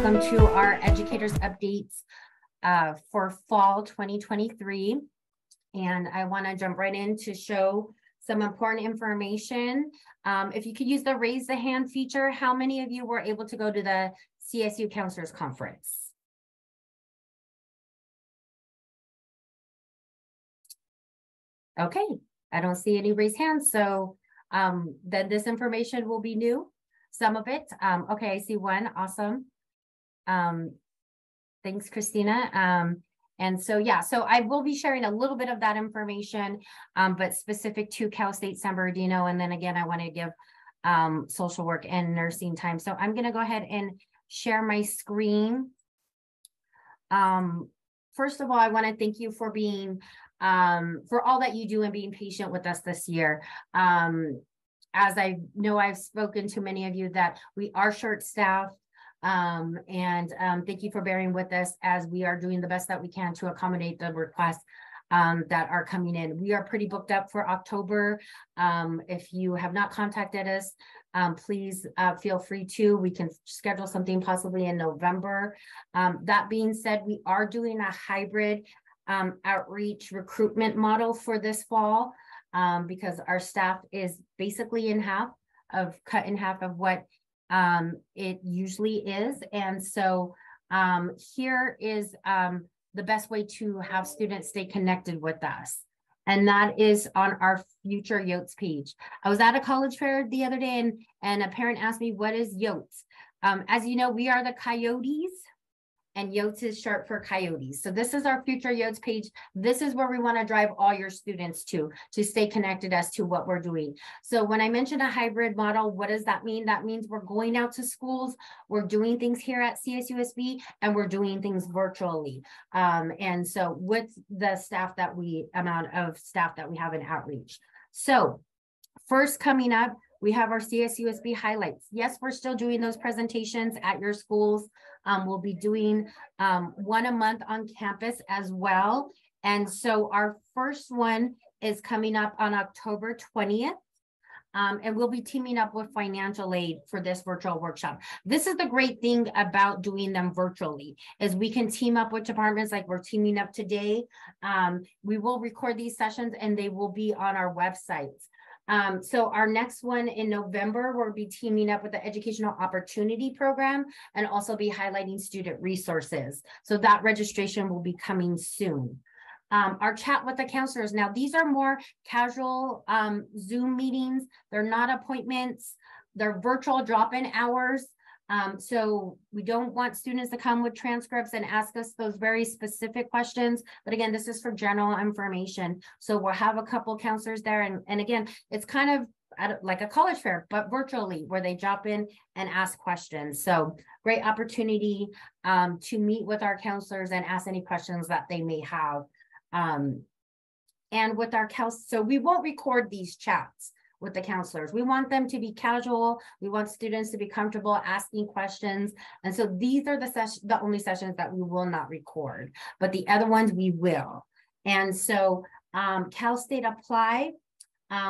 welcome to our educators updates for fall 2023. And I want to jump right in to show some important information. If you could use the raise the hand feature, how many of you were able to go to the CSU Counselors Conference? Okay, I don't see any raised hands, so then this information will be new, some of it. Okay, I see one, awesome. Thanks, Christina. And so, yeah, so I will be sharing a little bit of that information, but specific to Cal State San Bernardino. And then again, I want to give social work and nursing time. So I'm going to go ahead and share my screen. First of all, I want to thank you for being, for all that you do and being patient with us this year. As I know, I've spoken to many of you that we are short-staffed. Thank you for bearing with us as we are doing the best that we can to accommodate the requests that are coming in. We are pretty booked up for October. If you have not contacted us, please feel free to. We can schedule something possibly in November. That being said, we are doing a hybrid outreach recruitment model for this fall because our staff is basically cut in half of what it usually is. And so here is the best way to have students stay connected with us. And that is on our future YOTS page. I was at a college fair the other day and a parent asked me, what is YOTS? As you know, we are the Coyotes and YOTS is short for Coyotes. So this is our future YOTS page. This is where we want to drive all your students to stay connected as to what we're doing. So when I mentioned a hybrid model, what does that mean? That means we're going out to schools, we're doing things here at CSUSB, and we're doing things virtually. And so with the amount of staff that we have in outreach. So first coming up, we have our CSUSB highlights. Yes, we're still doing those presentations at your schools. We'll be doing one a month on campus as well. And so our first one is coming up on October 20th. And we'll be teaming up with financial aid for this virtual workshop. This is the great thing about doing them virtually, is we can team up with departments like we're teaming up today. We will record these sessions and they will be on our websites. So our next one in November, we'll be teaming up with the Educational Opportunity Program and also be highlighting student resources. So that registration will be coming soon. Our chat with the counselors. Now, these are more casual Zoom meetings. They're not appointments. They're virtual drop-in hours. So we don't want students to come with transcripts and ask us those very specific questions. But again, this is for general information. So we'll have a couple counselors there. And again, it's kind of like a college fair, but virtually, where they drop in and ask questions. So great opportunity to meet with our counselors and ask any questions that they may have. And with our counselors, so we won't record these chats with the counselors. We want them to be casual. We want students to be comfortable asking questions. And so these are the only sessions that we will not record, but the other ones we will. And so Cal State Apply,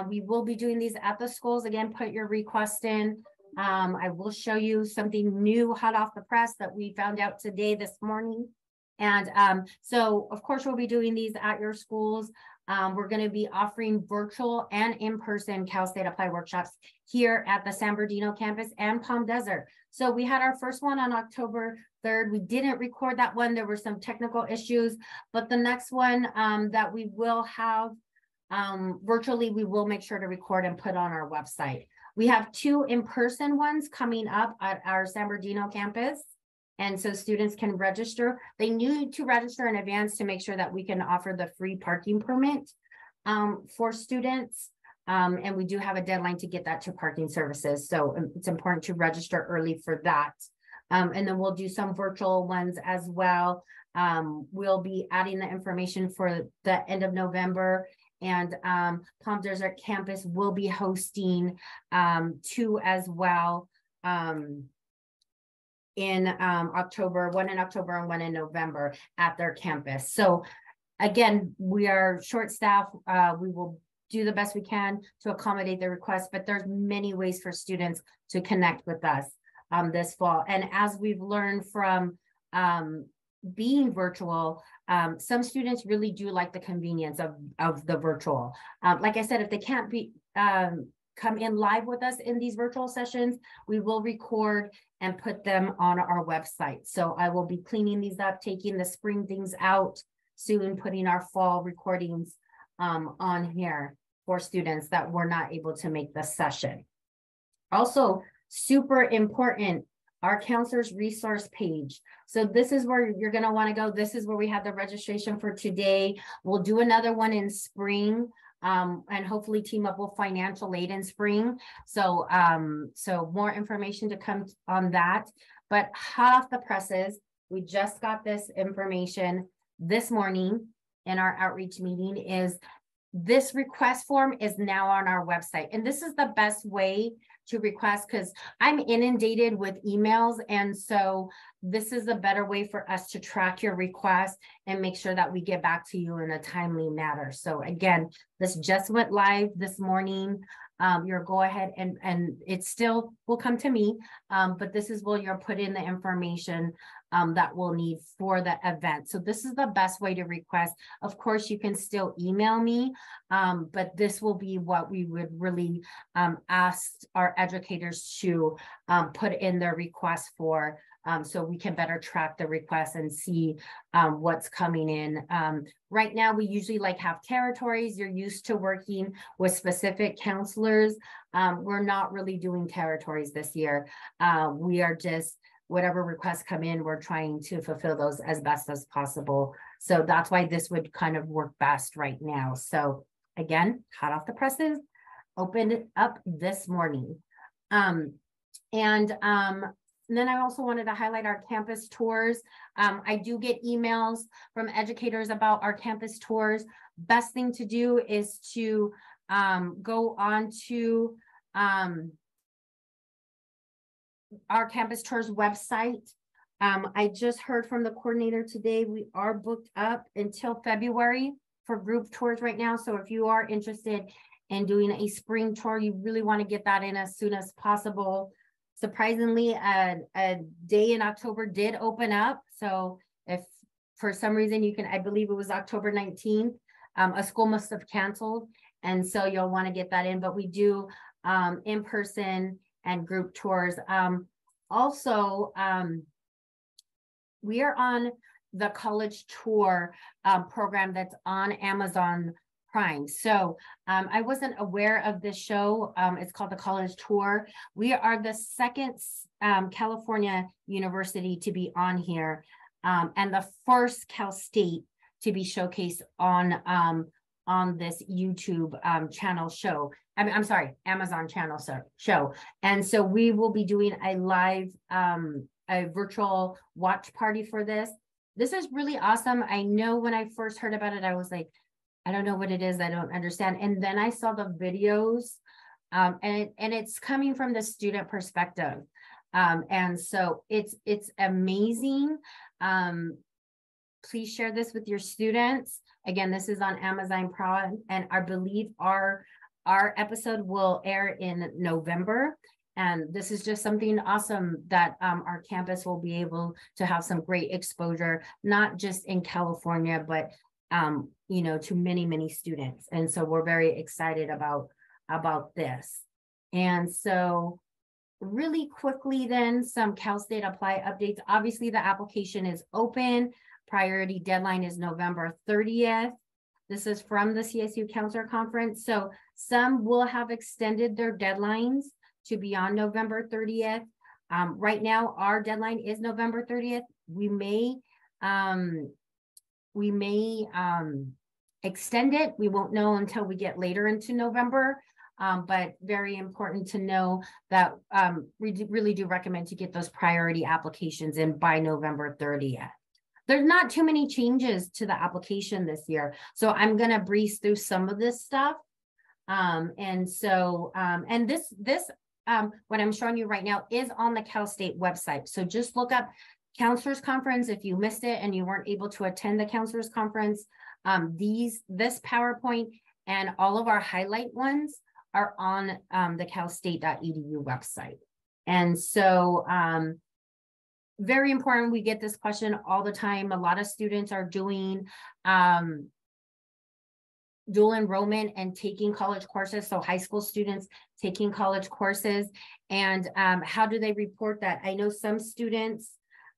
we will be doing these at the schools. Again, put your request in. I will show you something new, hot off the press, that we found out this morning. And so, of course, we'll be doing these at your schools. We're going to be offering virtual and in-person Cal State Apply workshops here at the San Bernardino campus and Palm Desert. So we had our first one on October 3rd. We didn't record that one. There were some technical issues, but the next one that we will have virtually, we will make sure to record and put on our website. We have 2 in-person ones coming up at our San Bernardino campus. And so students can register. They need to register in advance to make sure that we can offer the free parking permit for students. And we do have a deadline to get that to parking services. So it's important to register early for that. And then we'll do some virtual ones as well. We'll be adding the information for the end of November. And Palm Desert campus will be hosting 2 as well. In October, one in October and one in November at their campus. So again, we are short staffed. We will do the best we can to accommodate the request, but there's many ways for students to connect with us. this fall. And as we've learned from being virtual, some students really do like the convenience of the virtual. Like I said, if they can't be come in live with us in these virtual sessions, we will record and put them on our website. So I will be cleaning these up, taking the spring things out soon, putting our fall recordings on here for students that were not able to make the session. Also, super important, our counselors resource page. So this is where you're going to want to go. This is where we have the registration for today. We'll do another one in spring. And hopefully team up with financial aid in spring. So, so more information to come on that, but hot off the presses, we just got this information this morning in our outreach meeting is this request form is now on our website. And this is the best way to request because I'm inundated with emails. And so this is a better way for us to track your request and make sure that we get back to you in a timely manner. So again, this just went live this morning. You'll go ahead and it still will come to me, but this is where you'll put in the information that we'll need for the event. So this is the best way to request. Of course, you can still email me, but this will be what we would really ask our educators to put in their request for, so we can better track the requests and see what's coming in. Right now, we usually have territories. You're used to working with specific counselors. We're not really doing territories this year. We are just, whatever requests come in, we're trying to fulfill those as best as possible. So that's why this would kind of work best right now. So again, hot off the presses, opened it up this morning. And then I also wanted to highlight our campus tours. I do get emails from educators about our campus tours. Best thing to do is to go on to our campus tours website. I just heard from the coordinator today, we are booked up until February for group tours right now. So if you are interested in doing a spring tour, you really want to get that in as soon as possible. Surprisingly, a day in October did open up. So if for some reason you can, I believe it was October 19th, a school must have canceled. And so you'll want to get that in, but we do in-person and group tours. Also, we are on the college tour program that's on Amazon Prime. So I wasn't aware of this show. It's called the College Tour. We are the second California university to be on here, and the first Cal State to be showcased on this YouTube channel show. I'm sorry, Amazon channel show. And so we will be doing a live, a virtual watch party for this. This is really awesome. I know when I first heard about it, I was like, I don't know what it is. I don't understand. And then I saw the videos, and it's coming from the student perspective. And so it's amazing. Please share this with your students. Again, this is on Amazon Prime, and I believe our episode will air in November. And this is just something awesome that our campus will be able to have some great exposure, not just in California, but you know, to many, many students. And so we're very excited about this. And so really quickly then, some Cal State Apply updates. Obviously, the application is open. Priority deadline is November 30th. This is from the CSU Counselor Conference. So some will have extended their deadlines to beyond November 30th. Right now, our deadline is November 30th. We may extend it. We won't know until we get later into November. But very important to know that we really do recommend to get those priority applications in by November 30th. There's not too many changes to the application this year. So I'm going to breeze through some of this stuff. And this what I'm showing you right now is on the Cal State website. So just look up Counselors Conference. If you missed it and you weren't able to attend the Counselors Conference, this PowerPoint and all of our highlight ones are on the calstate.edu website. And so very important. We get this question all the time. A lot of students are doing dual enrollment and taking college courses. So high school students taking college courses, and how do they report that? I know some students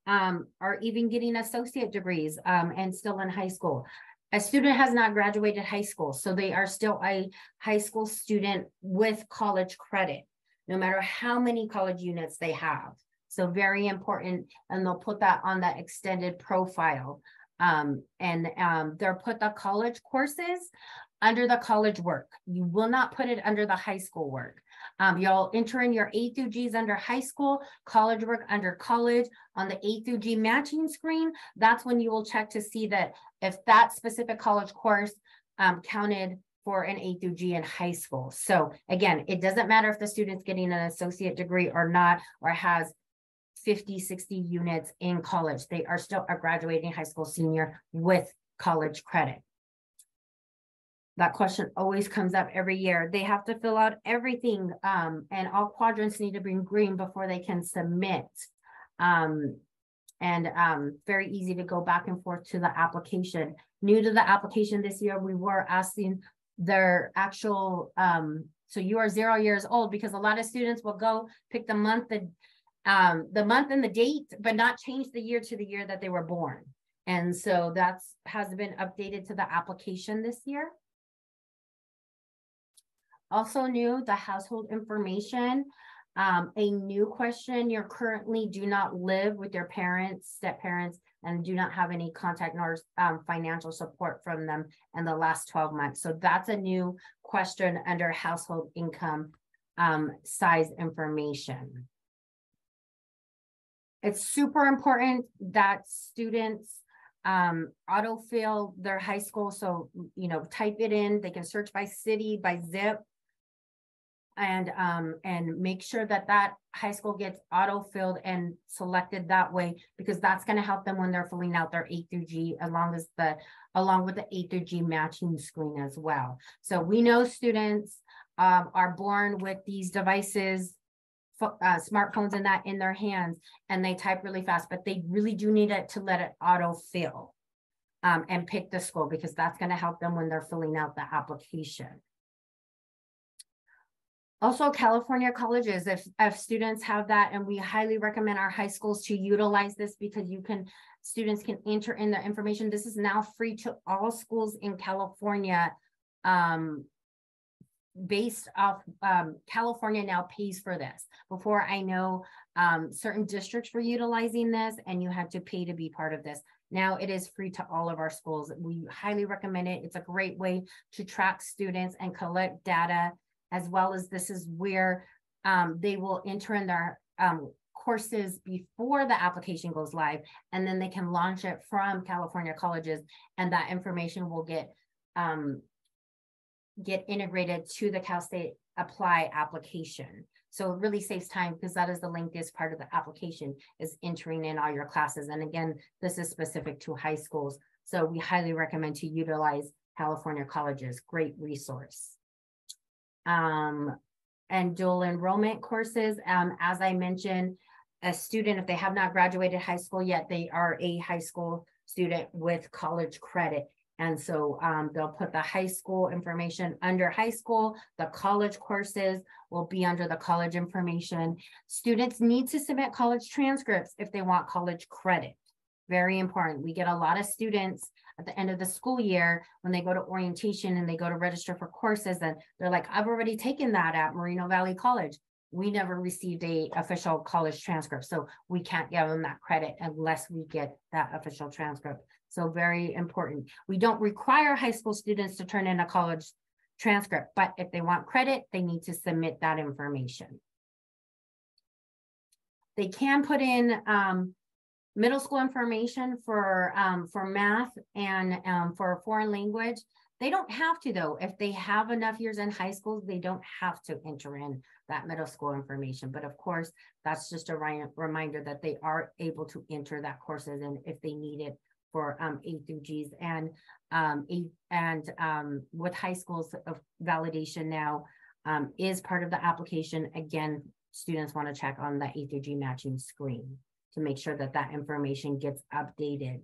are even getting associate degrees and still in high school. A student has not graduated high school, so they are still a high school student with college credit, no matter how many college units they have. So very important, and they'll put that on that extended profile. They'll put the college courses under the college work. You will not put it under the high school work. You'll enter in your A through G's under high school, college work under college. On the A through G matching screen, that's when you will check to see that if that specific college course counted for an A through G in high school. So again, it doesn't matter if the student's getting an associate degree or not, or has 50, 60 units in college. They are still a graduating high school senior with college credit. That question always comes up every year. They have to fill out everything, and all quadrants need to be green before they can submit. Very easy to go back and forth to the application. New to the application this year, we were asking their actual, so you are 0 years old, because a lot of students will go pick the month and the date, but not change the year to the year that they were born. And so that's has been updated to the application this year. Also new, the household information. A new question: you currently do not live with your parents, step-parents, and do not have any contact nor financial support from them in the last 12 months. So that's a new question under household income size information. It's super important that students autofill their high school. So, you know, type it in. They can search by city, by zip, and make sure that that high school gets auto-filled and selected that way, because that's going to help them when they're filling out their A through G, along with the A through G matching screen as well. So we know students are born with these devices, smartphones and that in their hands, and they type really fast, but they really do need it to let it auto-fill and pick the school, because that's going to help them when they're filling out the application. Also, California colleges, if students have that, and we highly recommend our high schools to utilize this, because students can enter in their information. This is now free to all schools in California, based off California now pays for this. Before, I know certain districts were utilizing this and you had to pay to be part of this. Now it is free to all of our schools. We highly recommend it. It's a great way to track students and collect data, as well as this is where they will enter in their courses before the application goes live, and then they can launch it from California colleges, and that information will get integrated to the Cal State Apply application. So it really saves time, because that is the lengthiest part of the application, is entering in all your classes. And again, this is specific to high schools. So we highly recommend to utilize California colleges. Great resource. And dual enrollment courses. As I mentioned, a student, if they have not graduated high school yet, they are a high school student with college credit. And so they'll put the high school information under high school. The college courses will be under the college information. Students need to submit college transcripts if they want college credit. Very important. We get a lot of students at the end of the school year when they go to orientation and they go to register for courses, and they're like, I've already taken that at Moreno Valley College. We never received a official college transcript, so we can't give them that credit unless we get that official transcript. So very important. We don't require high school students to turn in a college transcript, but if they want credit, they need to submit that information. They can put in middle school information for math and for a foreign language. They don't have to, though. If they have enough years in high school, they don't have to enter in that middle school information. But of course, that's just a reminder that they are able to enter that courses in if they need it for A through G's. And with high schools, validation now is part of the application. Again, students want to check on the A through G matching screen to make sure that that information gets updated.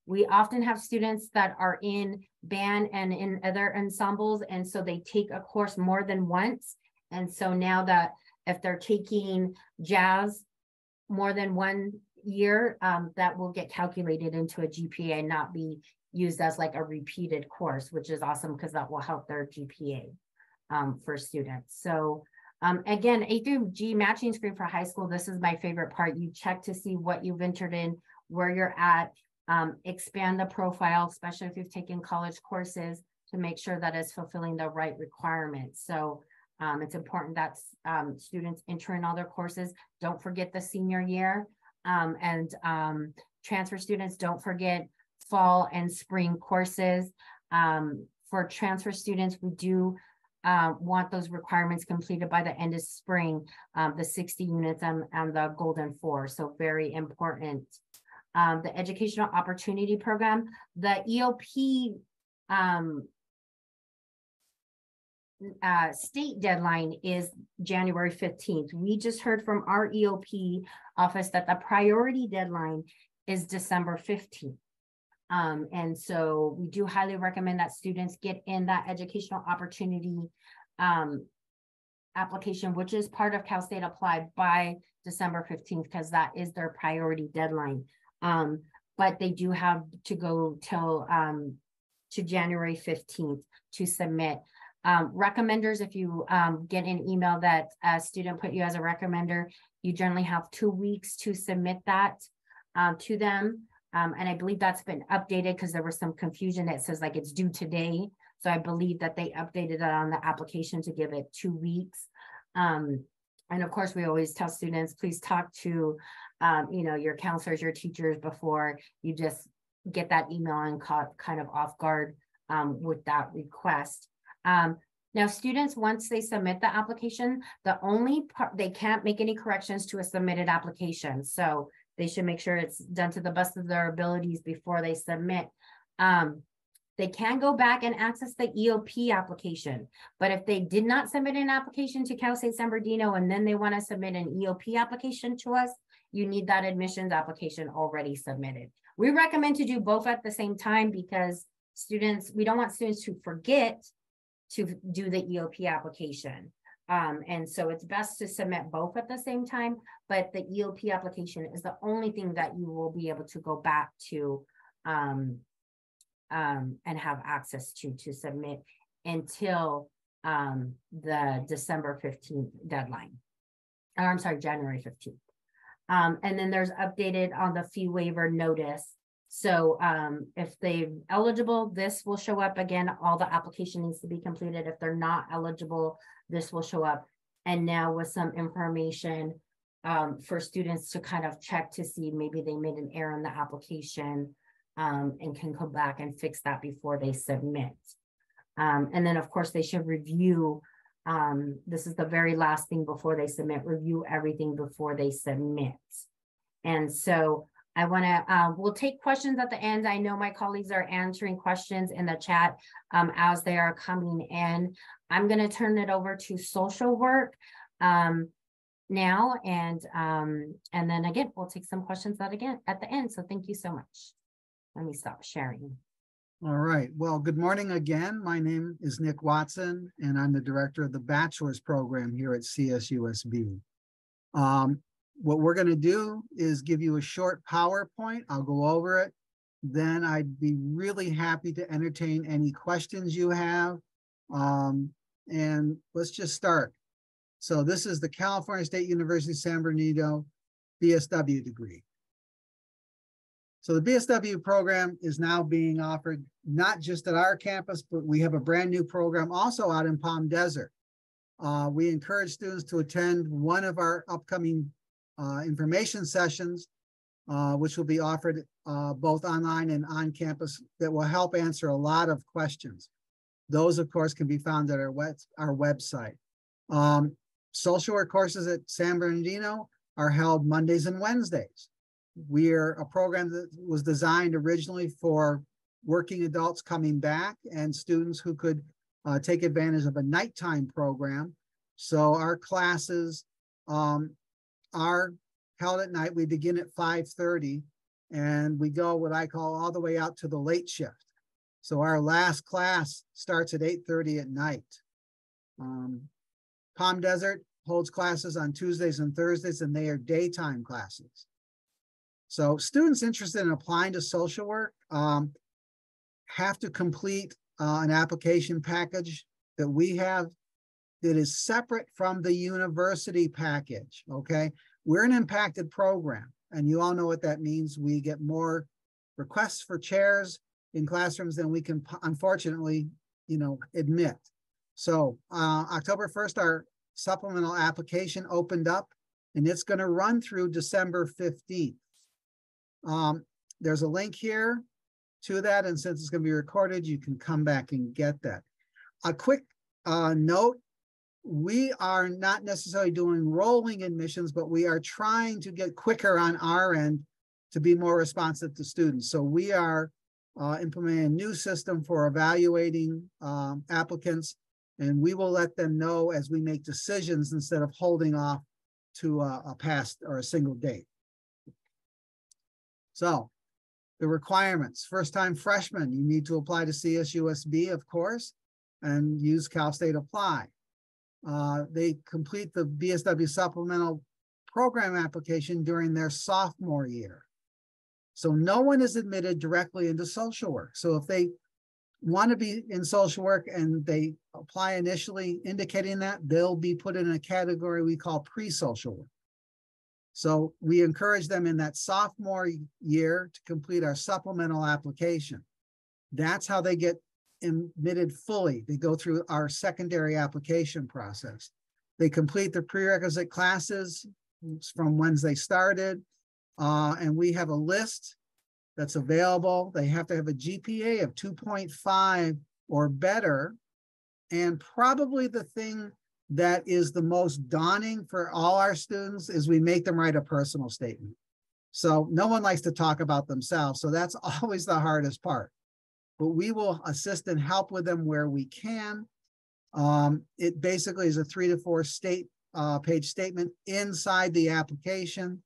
We often have students that are in band and in other ensembles, and so they take a course more than once. And so now that if they're taking jazz more than 1 year, that will get calculated into a GPA and not be used as like a repeated course, which is awesome because that will help their GPA for students. So again, A through G matching screen for high school, this is my favorite part. You check to see what you've entered in, where you're at, expand the profile, especially if you've taken college courses, to make sure that it's fulfilling the right requirements. So it's important that students enter in all their courses. Don't forget the senior year, and transfer students, don't forget fall and spring courses. For transfer students, we do want those requirements completed by the end of spring, the 60 units and the Golden 4, so very important. The Educational Opportunity Program, the EOP state deadline is January 15th. We just heard from our EOP office that the priority deadline is December 15th. And so we do highly recommend that students get in that educational opportunity application, which is part of Cal State Apply, by December 15th, because that is their priority deadline. But they do have to go till to January 15th to submit. Recommenders, if you get an email that a student put you as a recommender, you generally have 2 weeks to submit that to them. And I believe that's been updated because there was some confusion that says like it's due today. So I believe that they updated that on the application to give it 2 weeks. And of course, we always tell students, please talk to your counselors, your teachers before you just get that email and caught kind of off guard with that request. Now, students, once they submit the application, the only part, they can't make any corrections to a submitted application. So they should make sure it's done to the best of their abilities before they submit. They can go back and access the EOP application, but if they did not submit an application to Cal State San Bernardino and then they want to submit an EOP application to us, you need that admissions application already submitted. We recommend to do both at the same time because we don't want students to forget to do the EOP application. And so it's best to submit both at the same time, but the EOP application is the only thing that you will be able to go back to and have access to submit until the December 15th deadline. Or I'm sorry, January 15th. And then there's updated on the fee waiver notice. So if they're eligible, this will show up again. All the application needs to be completed. If they're not eligible, this will show up. And now with some information for students to kind of check to see maybe they made an error in the application and can come back and fix that before they submit. And then of course they should review. This is the very last thing before they submit, review everything before they submit. And so I want to, we'll take questions at the end. I know my colleagues are answering questions in the chat as they are coming in. I'm going to turn it over to social work now. And then again, we'll take some questions at the end. So thank you so much. Let me stop sharing. All right. Well, good morning again. My name is Nick Watson, and I'm the director of the bachelor's program here at CSUSB. What we're going to do is give you a short PowerPoint. I'll go over it. Then I'd be really happy to entertain any questions you have. And let's just start. So this is the California State University San Bernardino BSW degree. So the BSW program is now being offered not just at our campus, but we have a brand new program also out in Palm Desert. We encourage students to attend one of our upcoming information sessions, which will be offered both online and on campus, that will help answer a lot of questions. Those, of course, can be found at our website. Social work courses at San Bernardino are held Mondays and Wednesdays. We're a program that was designed originally for working adults coming back and students who could take advantage of a nighttime program. So our classes are held at night. We begin at 5:30 and we go what I call all the way out to the late shift. So our last class starts at 8:30 at night. Palm Desert holds classes on Tuesdays and Thursdays, and they are daytime classes. So students interested in applying to social work have to complete an application package that we have that is separate from the university package, okay? We're an impacted program, and you all know what that means. We get more requests for chairs in classrooms than we can, unfortunately, admit. So October 1st, our supplemental application opened up, and it's going to run through December 15th. There's a link here to that, and since it's going to be recorded, you can come back and get that. A quick note, we are not necessarily doing rolling admissions, but we are trying to get quicker on our end to be more responsive to students. So we are implementing a new system for evaluating applicants, and we will let them know as we make decisions instead of holding off to a past or a single date. So the requirements: first-time freshmen, you need to apply to CSUSB, of course, and use Cal State Apply. They complete the BSW supplemental program application during their sophomore year. So no one is admitted directly into social work. So if they want to be in social work and they apply initially indicating that, they'll be put in a category we call pre-social work. So we encourage them in that sophomore year to complete our supplemental application. That's how they get admitted fully. They go through our secondary application process. They complete the prerequisite classes from when they started, and we have a list that's available. They have to have a GPA of 2.5 or better, and probably the thing that is the most daunting for all our students is we make them write a personal statement. So no one likes to talk about themselves, so that's always the hardest part. But we will assist and help with them where we can. It basically is a 3 to 4 page statement inside the application.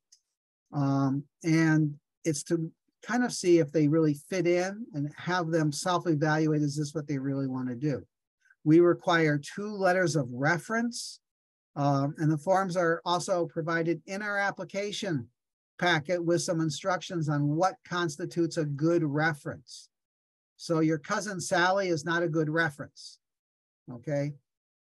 And it's to kind of see if they really fit in and have them self-evaluate, is this what they really want to do? We require 2 letters of reference, and the forms are also provided in our application packet with some instructions on what constitutes a good reference. So your cousin Sally is not a good reference, okay?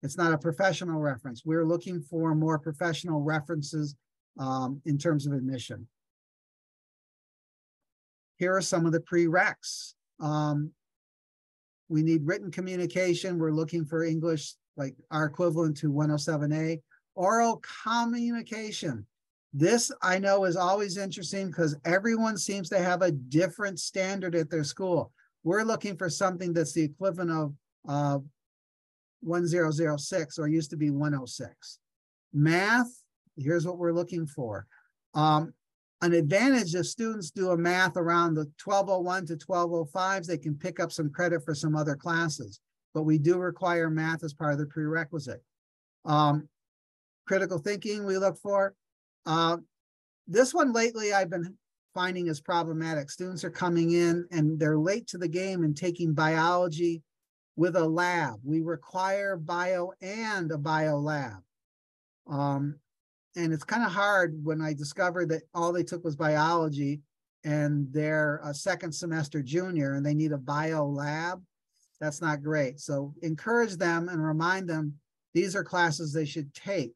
It's not a professional reference. We're looking for more professional references in terms of admission. Here are some of the prereqs. We need written communication. We're looking for English, like our equivalent to 107A. Oral communication. This I know is always interesting because everyone seems to have a different standard at their school. We're looking for something that's the equivalent of 1006, or used to be 106. Math, here's what we're looking for. An advantage if students do a math around the 1201 to 1205s, they can pick up some credit for some other classes, but we do require math as part of the prerequisite. Critical thinking we look for. This one lately I've been finding is problematic. Students are coming in and they're late to the game and taking biology with a lab. We require bio and a bio lab. And it's kind of hard when I discovered that all they took was biology and they're a second semester junior and they need a bio lab. That's not great. So encourage them and remind them these are classes they should take.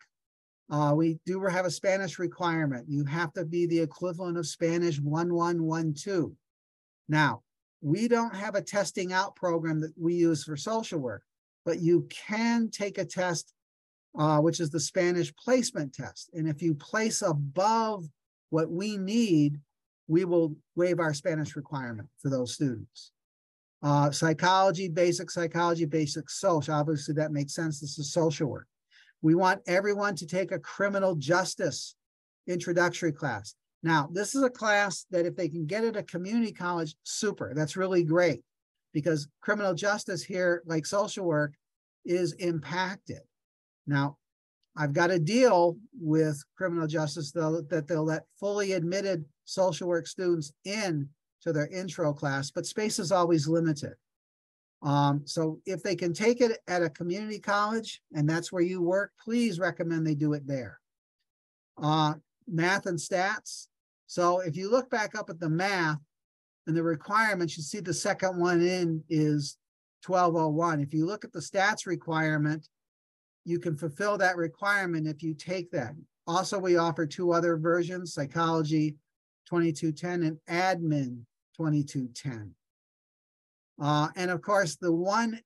We do have a Spanish requirement. You have to be the equivalent of Spanish 1112. Now, we don't have a testing out program that we use for social work, but you can take a test, which is the Spanish placement test. And if you place above what we need, we will waive our Spanish requirement for those students. Psychology, basic social. Obviously, that makes sense. This is social work. We want everyone to take a criminal justice introductory class. Now, this is a class that if they can get at a community college, super. That's really great because criminal justice here, like social work, is impacted. Now, I've got a deal with criminal justice though, that they'll let fully admitted social work students in to their intro class, but space is always limited. So if they can take it at a community college and that's where you work, please recommend they do it there. Math and stats. So if you look back up at the math and the requirements, you see the second one in is 1201. If you look at the stats requirement, you can fulfill that requirement if you take that. Also, we offer 2 other versions, psychology 2210 and admin 2210. And of course, the one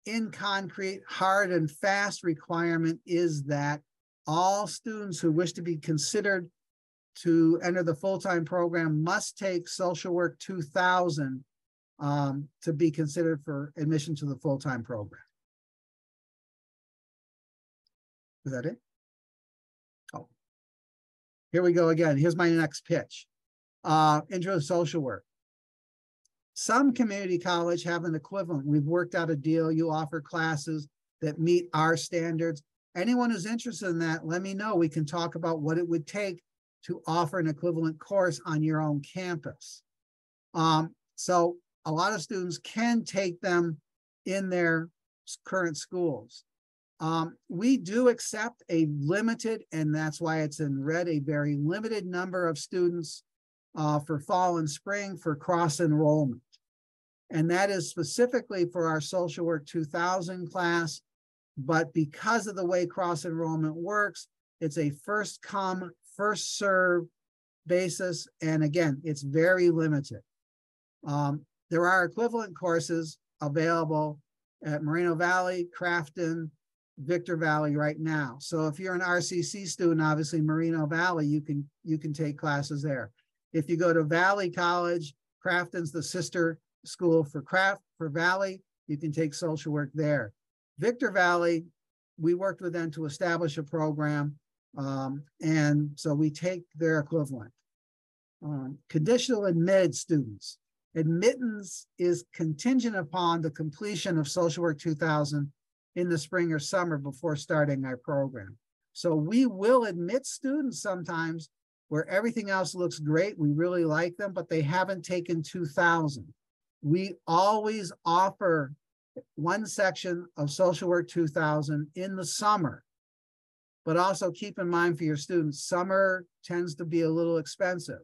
in concrete, hard and fast requirement is that all students who wish to be considered to enter the full-time program must take Social Work 2000 to be considered for admission to the full-time program. Is that it? Oh, here we go again. Here's my next pitch. Intro to social work. Some community college have an equivalent. We've worked out a deal. You offer classes that meet our standards. Anyone who's interested in that, let me know. We can talk about what it would take to offer an equivalent course on your own campus. So a lot of students can take them in their current schools. We do accept a limited, and that's why it's in red, a very limited number of students for fall and spring for cross enrollment. And that is specifically for our Social Work 2000 class. But because of the way cross enrollment works, it's a first come, first serve basis. And again, it's very limited. There are equivalent courses available at Moreno Valley, Crafton, Victor Valley right now. So if you're an RCC student, obviously Moreno Valley, you can take classes there. If you go to Valley College, Crafton's the sister school for Valley, you can take social work there. Victor Valley, we worked with them to establish a program, and so we take their equivalent. Conditional admitted students. Admittance is contingent upon the completion of Social Work 2000 in the spring or summer before starting our program. So we will admit students sometimes where everything else looks great, we really like them, but they haven't taken 2000. We always offer one section of Social Work 2000 in the summer, but also keep in mind for your students, summer tends to be a little expensive.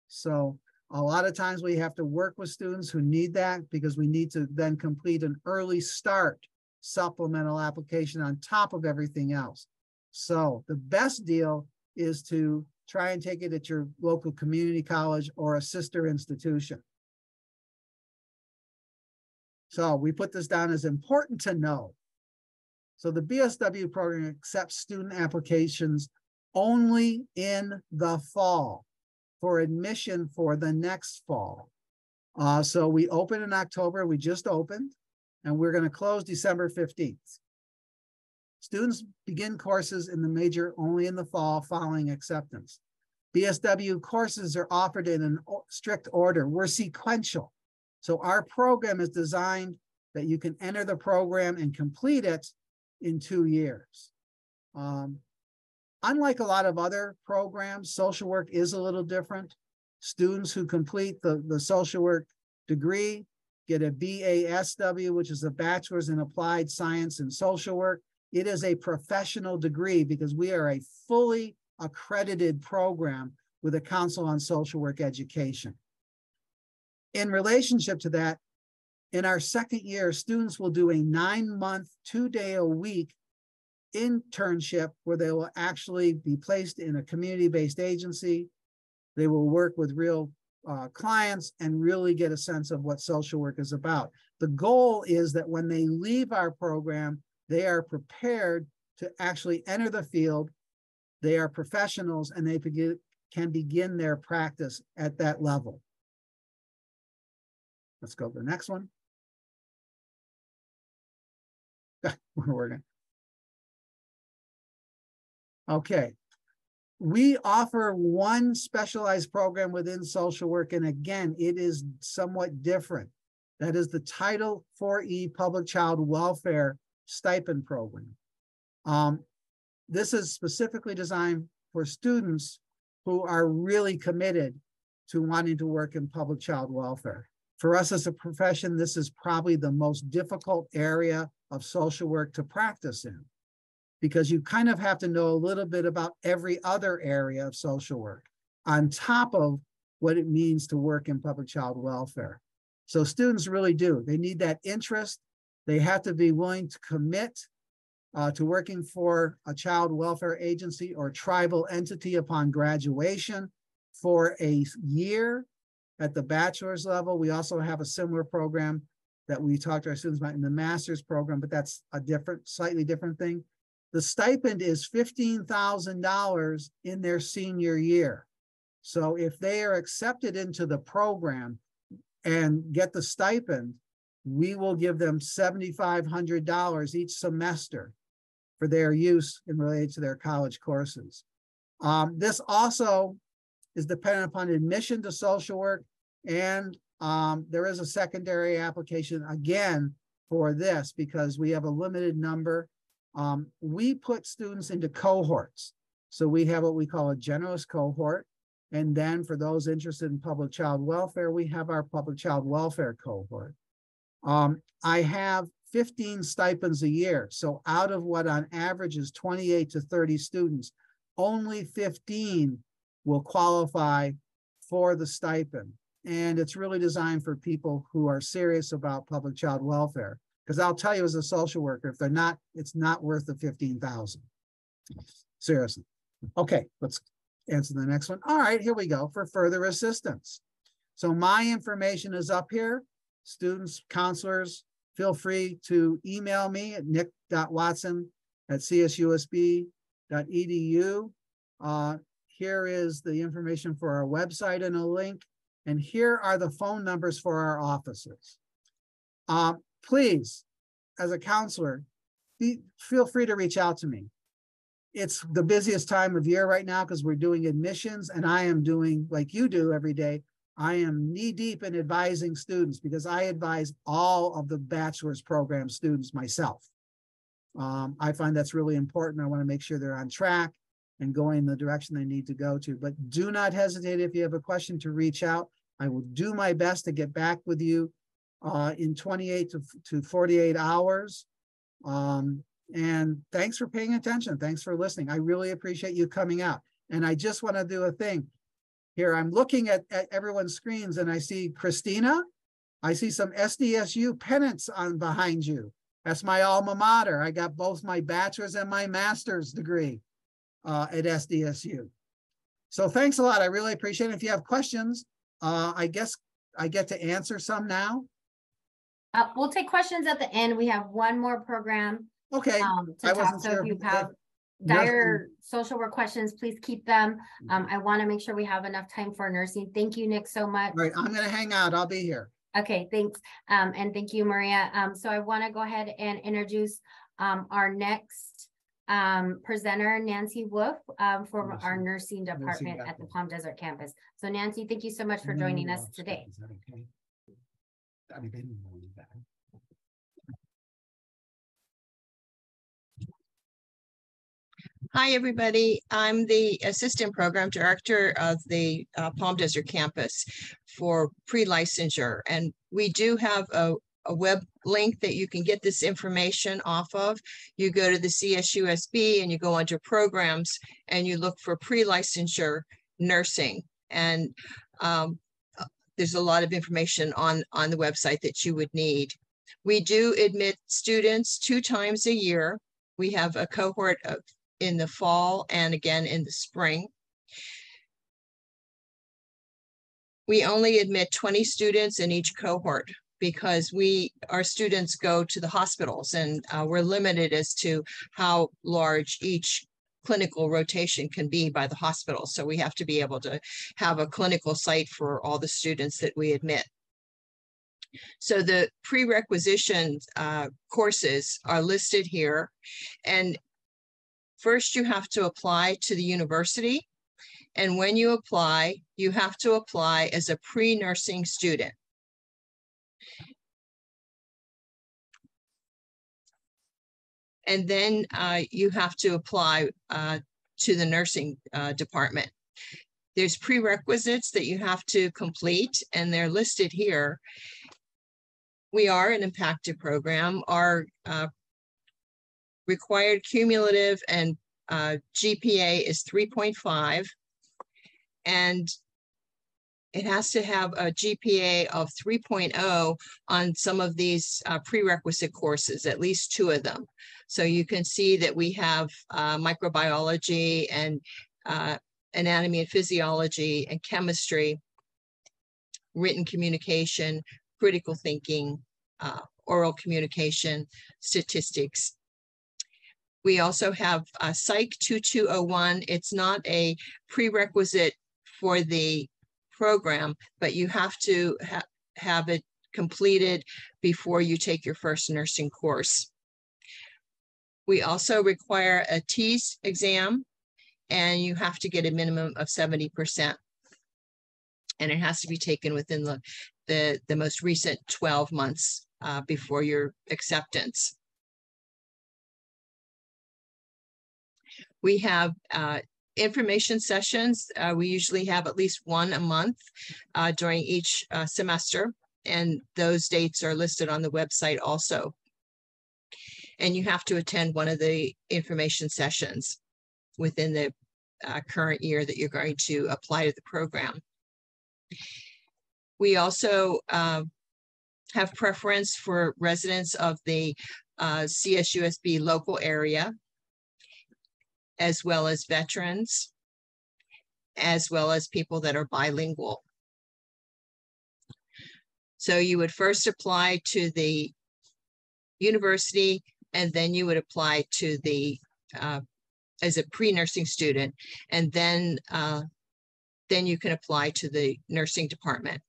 So a lot of times we have to work with students who need that because we need to then complete an early start supplemental application on top of everything else. So the best deal is to try and take it at your local community college or a sister institution. So we put this down as important to know. So the BSW program accepts student applications only in the fall for admission for the next fall. So we open in October, we just opened, and we're going to close December 15th. Students begin courses in the major only in the fall following acceptance. BSW courses are offered in a strict order. We're sequential. So our program is designed that you can enter the program and complete it in 2 years. Unlike a lot of other programs, social work is a little different. Students who complete the social work degree get a BASW, which is a Bachelor's in Applied Science and Social Work. It is a professional degree because we are a fully accredited program with a Council on Social Work Education. In relationship to that, in our second year, students will do a 9-month, 2-day-a-week internship where they will actually be placed in a community-based agency. They will work with real clients and really get a sense of what social work is about. The goal is that when they leave our program, they are prepared to actually enter the field. They are professionals and they can begin their practice at that level. Let's go to the next one. We're working. Okay. We offer one specialized program within social work, and again, it is somewhat different. That is the Title 4E Public Child Welfare Stipend Program. this is specifically designed for students who are really committed to wanting to work in public child welfare. For us as a profession, this is probably the most difficult area of social work to practice in, because you kind of have to know a little bit about every other area of social work on top of what it means to work in public child welfare. So students really do. They need that interest. They have to be willing to commit to working for a child welfare agency or tribal entity upon graduation for a year at the bachelor's level. We also have a similar program that we talk to our students about in the master's program, but that's a different, slightly different thing. The stipend is $15,000 in their senior year. So if they are accepted into the program and get the stipend, we will give them $7,500 each semester for their use in related to their college courses. This also is dependent upon admission to social work, and there is a secondary application again for this because we have a limited number. We put students into cohorts. So we have what we call a generalist cohort. And then for those interested in public child welfare, we have our public child welfare cohort. I have 15 stipends a year. So out of what on average is 28 to 30 students, only 15 will qualify for the stipend. And it's really designed for people who are serious about public child welfare. Because I'll tell you as a social worker, if they're not, it's not worth the $15,000. Seriously. Okay, let's answer the next one. All right, here we go for further assistance. So my information is up here. Students, counselors, feel free to email me at nick.watson@csusb.edu. Here is the information for our website and a link. And here are the phone numbers for our offices. Please, as a counselor, feel free to reach out to me. It's the busiest time of year right now because we're doing admissions, and I am doing, like you do every day, I am knee-deep in advising students because I advise all of the bachelor's program students myself. I find that's really important. I want to make sure they're on track and going in the direction they need to go to. But do not hesitate if you have a question to reach out. I will do my best to get back with you in 28 to 48 hours. And thanks for paying attention. Thanks for listening. I really appreciate you coming out. And I just want to do a thing. Here, I'm looking at everyone's screens and I see Christina. I see some SDSU pennants on behind you. That's my alma mater. I got both my bachelor's and my master's degree at SDSU. So thanks a lot. I really appreciate it. If you have questions, I guess I get to answer some now. We'll take questions at the end. We have one more program. Okay. To talk. So if you have dire social work questions, please keep them. I want to make sure we have enough time for nursing. Thank you, Nick, so much. All right, I'm going to hang out. I'll be here. Okay, thanks. And thank you, Maria. So I want to go ahead and introduce our next presenter, Nancy Wolf, for our nursing department at the Palm Desert campus. So Nancy, thank you so much for joining us today. Is that okay? Hi, everybody. I'm the Assistant Program Director of the Palm Desert campus for pre-licensure. And we do have a web link that you can get this information off of. You go to the CSUSB and you go under programs and you look for pre-licensure nursing. And there's a lot of information on the website that you would need. We do admit students 2 times a year. We have a cohort of in the fall and again in the spring. We only admit 20 students in each cohort because our students go to the hospitals and we're limited as to how large each clinical rotation can be by the hospital. So we have to be able to have a clinical site for all the students that we admit. So the prerequisition courses are listed here. And first, you have to apply to the university. And when you apply, you have to apply as a pre-nursing student. And then you have to apply to the nursing department. There's prerequisites that you have to complete, and they're listed here. We are an impacted program. Our required cumulative and GPA is 3.5, and it has to have a GPA of 3.0 on some of these prerequisite courses, at least 2 of them. So you can see that we have microbiology and anatomy and physiology and chemistry, written communication, critical thinking, oral communication, statistics. We also have Psych 2201. It's not a prerequisite for the program, but you have to have it completed before you take your first nursing course. We also require a TEAS exam, and you have to get a minimum of 70%. And it has to be taken within the most recent 12 months before your acceptance. We have information sessions. We usually have at least 1 a month during each semester, and those dates are listed on the website also. And you have to attend one of the information sessions within the current year that you're going to apply to the program. We also have preference for residents of the CSUSB local area, as well as veterans, as well as people that are bilingual. So you would first apply to the university, and then you would apply to the as a pre-nursing student, and then you can apply to the nursing department.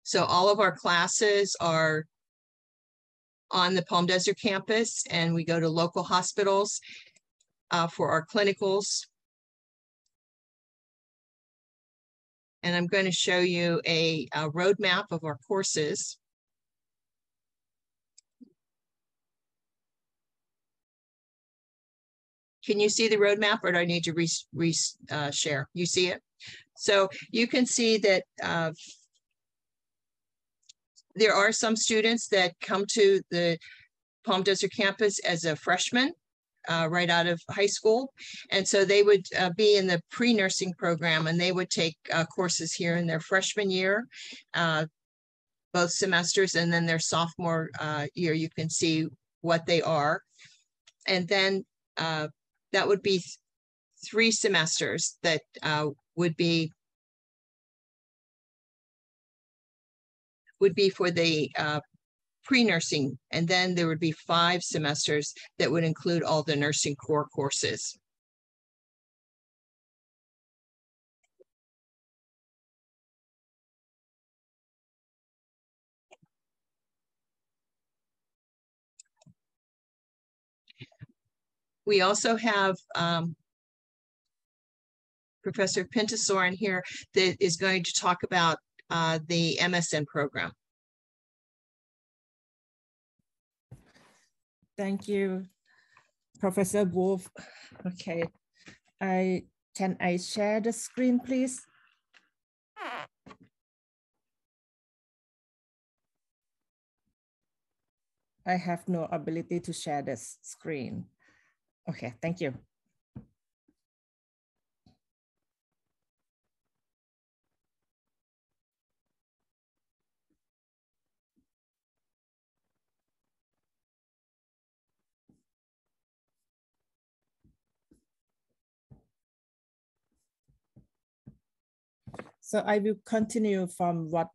So all of our classes are on the Palm Desert campus, and we go to local hospitals for our clinicals. And I'm going to show you a roadmap of our courses. Can you see the roadmap, or do I need to share? You see it? So you can see that there are some students that come to the Palm Desert campus as a freshman right out of high school. And so they would be in the pre-nursing program, and they would take courses here in their freshman year, both semesters, and then their sophomore year, you can see what they are. And then that would be 3 semesters that would be for the pre-nursing, and then there would be 5 semesters that would include all the nursing core courses. We also have Professor Pintasoren here that is going to talk about the MSN program. Thank you, Professor Wolf. Okay, can I share the screen, please? I have no ability to share this screen. Okay, thank you. So I will continue from what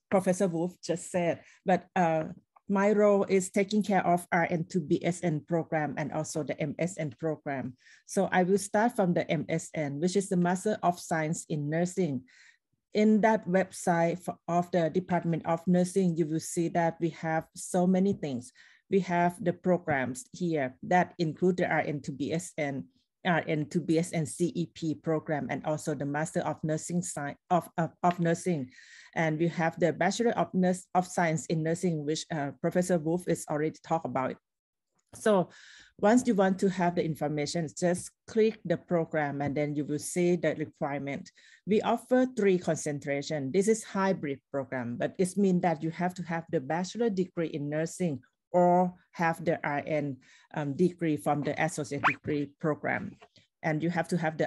Professor Wolf just said, but my role is taking care of RN to BSN program and also the MSN program. So I will start from the MSN, which is the Master of Science in Nursing. In that website of the Department of Nursing, you will see that we have so many things. We have the programs here that include the RN to BSN, RN to BSN CEP program, and also the Master of Nursing Science of Nursing. And we have the Bachelor of Science in Nursing, which Professor Wolf is already talked about. So once you want to have the information, just click the program and then you will see the requirement. We offer 3 concentration. This is hybrid program, but it means that you have to have the bachelor degree in nursing or have the RN degree from the associate degree program. And you have to have the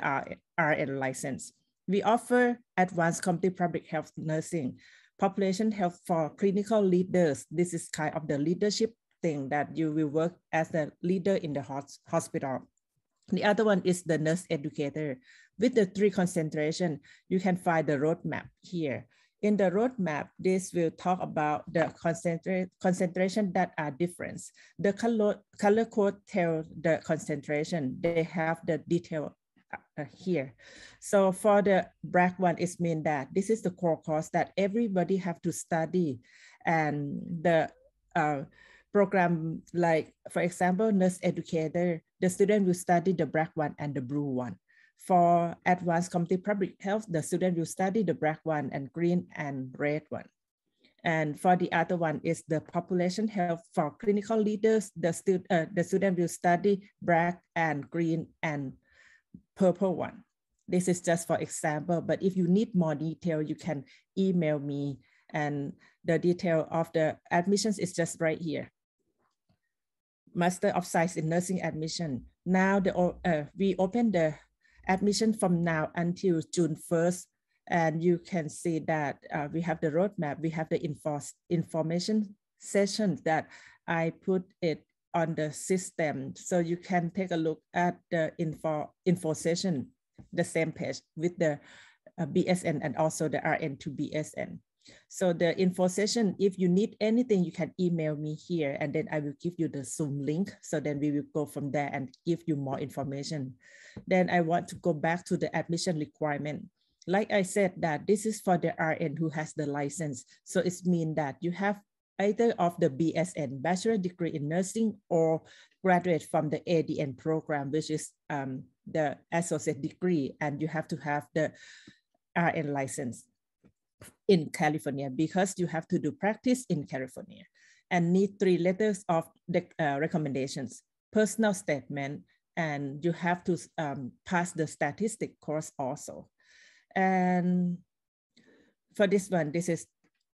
RN license. We offer advanced community public health nursing, population health for clinical leaders. This is kind of the leadership thing that you will work as a leader in the hospital. The other one is the nurse educator. With the 3 concentration, you can find the roadmap here. In the roadmap, this will talk about the concentration that are different. The color code tell the concentration. They have the detail here. So for the black one, it means that this is the core course that everybody have to study. And the program, like for example, nurse educator, the student will study the black one and the blue one. For advanced community public health, the student will study the black one and green and red one. And for the other one is the population health for clinical leaders, the student will study black and green and purple one. This is just for example, but if you need more detail, you can email me, and the detail of the admissions is just right here. Master of Science in Nursing admission. Now we open the admission from now until June 1st. And you can see that we have the roadmap, we have the information sessions that I put it on the system. So you can take a look at the info session, the same page with the BSN and also the RN to BSN. So the info session, if you need anything, you can email me here and then I will give you the Zoom link. So then we will go from there and give you more information. Then I want to go back to the admission requirement. Like I said, that this is for the RN who has the license. So it means that you have either of the BSN, Bachelor Degree in Nursing, or graduate from the ADN program, which is the associate degree, and you have to have the RN license in California because you have to do practice in California and need 3 letters of the recommendations, personal statement, and you have to pass the statistic course also. And for this one, this is,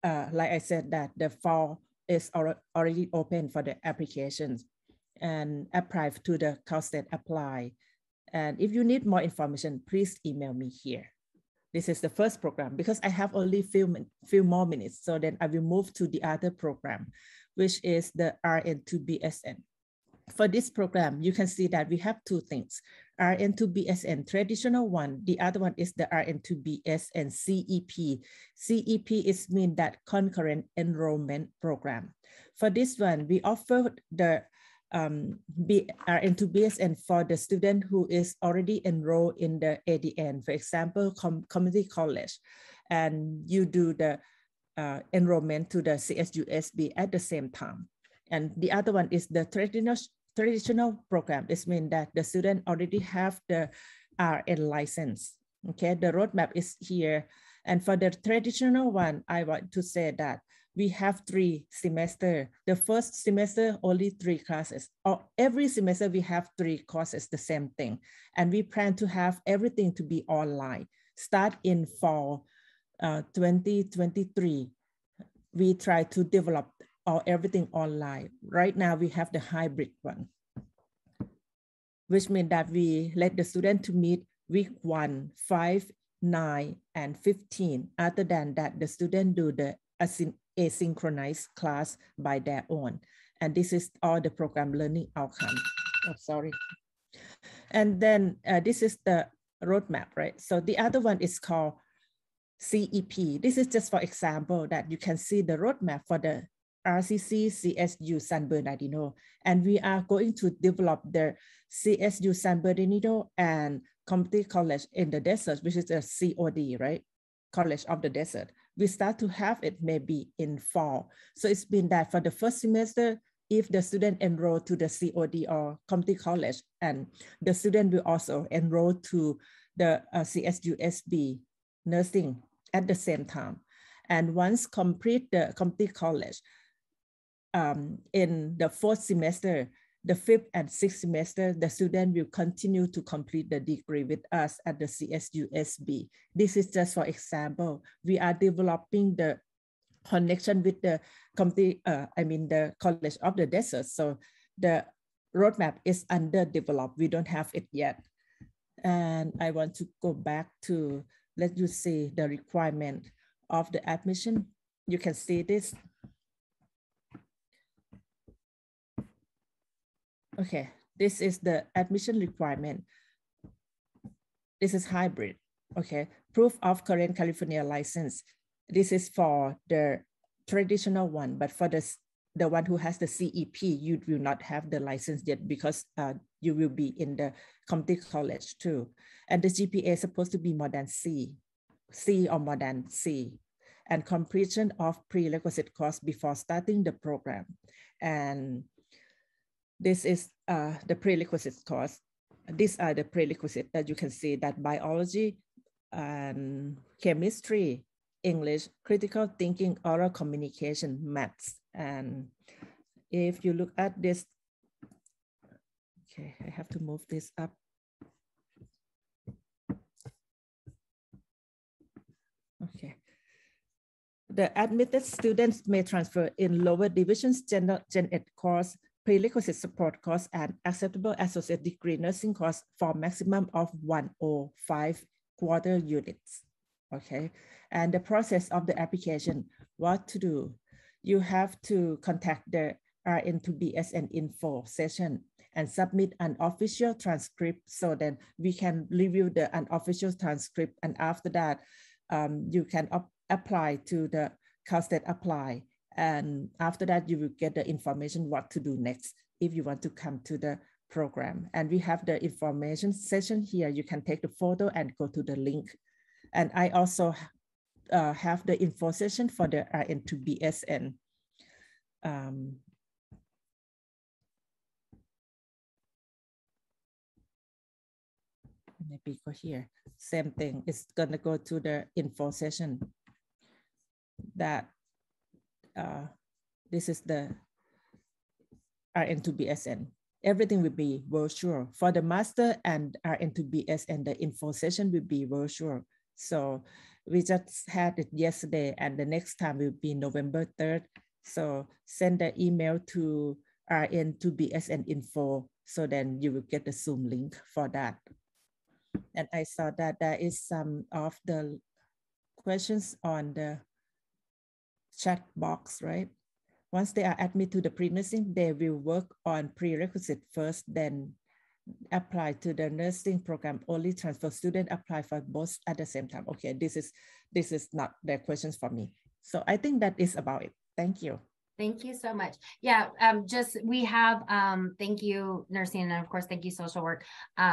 like I said, that the fall is already open for the applications and apply to the CalState apply. And if you need more information, please email me here. This is the first program because I have only few more minutes. So then I will move to the other program, which is the RN to BSN. For this program, you can see that we have 2 things, RN to BSN, traditional one. The other one is the RN to BSN CEP. CEP is mean that concurrent enrollment program. For this one, we offer the RN to BSN for the student who is already enrolled in the ADN, for example, community college, and you do the enrollment to the CSUSB at the same time. And the other one is the traditional program. This means that the student already have the RN license. Okay, the roadmap is here. And for the traditional one, I want to say that we have 3 semesters. The first semester, only 3 classes. Or every semester, we have 3 courses, the same thing. And we plan to have everything to be online. Start in fall 2023. We try to develop everything online. Right now, we have the hybrid one, which means that we let the student to meet week 1, 5, 9, and 15. Other than that, the student do the asynchronous class by their own. And this is all the program learning outcome. Oh, sorry. And then this is the roadmap, right? So the other one is called CEP. This is just for example that you can see the roadmap for the RCC CSU San Bernardino. And we are going to develop the CSU San Bernardino and Community College in the Desert, which is a COD, right? College of the Desert. We start to have it maybe in fall. So it's been that for the first semester, if the student enroll to the COD or community college, and the student will also enroll to the CSUSB nursing at the same time. And once complete the community college, in the 4th semester, the 5th and 6th semester, the student will continue to complete the degree with us at the CSUSB. This is just for example. We are developing the connection with the community, the College of the Desert. So the roadmap is underdeveloped. We don't have it yet. And I want to go back to let you see the requirement of the admission. You can see this. Okay, this is the admission requirement. This is hybrid, okay? Proof of current California license. This is for the traditional one, but for the one who has the CEP, you will not have the license yet because you will be in the community college too. And the GPA is supposed to be more than C or more than C, and completion of prerequisite course before starting the program. And this is the prerequisite course. These are the prerequisites that you can see, that biology and chemistry, English, critical thinking, oral communication, maths. And if you look at this, okay, I have to move this up. Okay. The admitted students may transfer in lower divisions, Gen Ed course, prerequisite support course, and acceptable associate degree nursing course for maximum of 105 quarter units. Okay, and the process of the application, what to do? You have to contact the RN2BSN info session and submit an official transcript so that we can review the unofficial transcript. And after that, you can apply to the CalState Apply. And after that, you will get the information what to do next if you want to come to the program. And we have the information session here. You can take the photo and go to the link. And I also have the info session for the RN2BSN. Maybe go here. Same thing. It's gonna go to the info session. That this is the RN2BSN. Everything will be virtual. For the master and RN2BSN, the info session will be virtual. So we just had it yesterday, and the next time will be November 3rd. So send the email to RN2BSN info, so then you will get the Zoom link for that. And I saw that there is some of the questions on the chat box, right? Once they are admitted to the pre-nursing, they will work on prerequisite first, then apply to the nursing program. Only transfer student apply for both at the same time. Okay, this is not the questions for me. So I think that is about it. Thank you. Thank you so much. Yeah, we have, thank you, nursing, and of course, thank you, social work.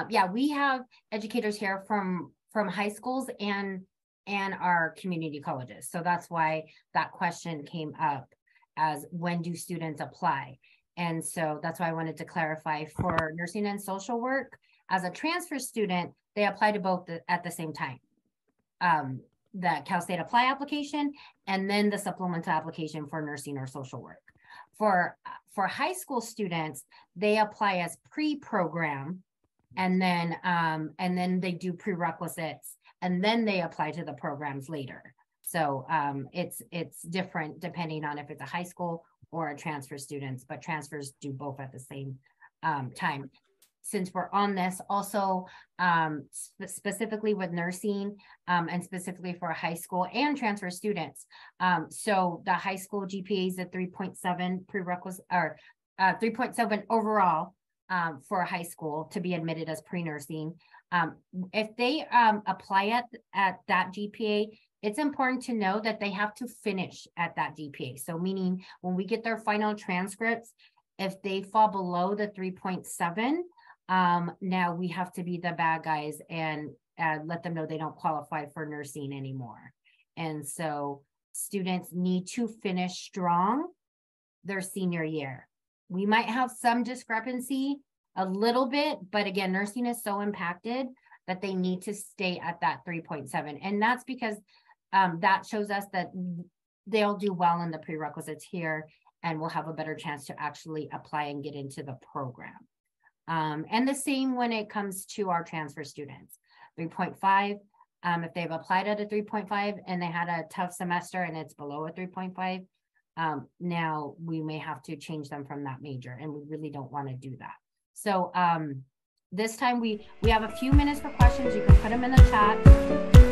Yeah, we have educators here from high schools and our community colleges. So that's why that question came up, as when do students apply? And so that's why I wanted to clarify for nursing and social work, as a transfer student, they apply to both at the same time. The CalState Apply application, and then the supplemental application for nursing or social work. For high school students, they apply as pre-program, and then they do prerequisites, and then they apply to the programs later. So it's different depending on if it's a high school or a transfer students, but transfers do both at the same time. Since we're on this, also specifically with nursing and specifically for high school and transfer students. So the high school GPA is a 3.7 prerequisite, or 3.7 overall for high school to be admitted as pre-nursing. If they apply at that GPA, it's important to know that they have to finish at that GPA. So meaning when we get their final transcripts, if they fall below the 3.7, now we have to be the bad guys and let them know they don't qualify for nursing anymore. And so students need to finish strong their senior year. We might have some discrepancy a little bit, but again, nursing is so impacted that they need to stay at that 3.7. And that's because that shows us that they'll do well in the prerequisites here and we'll have a better chance to actually apply and get into the program. And the same when it comes to our transfer students, 3.5. If they've applied at a 3.5 and they had a tough semester and it's below a 3.5, now we may have to change them from that major, and we really don't want to do that. So this time we have a few minutes for questions. You can put them in the chat.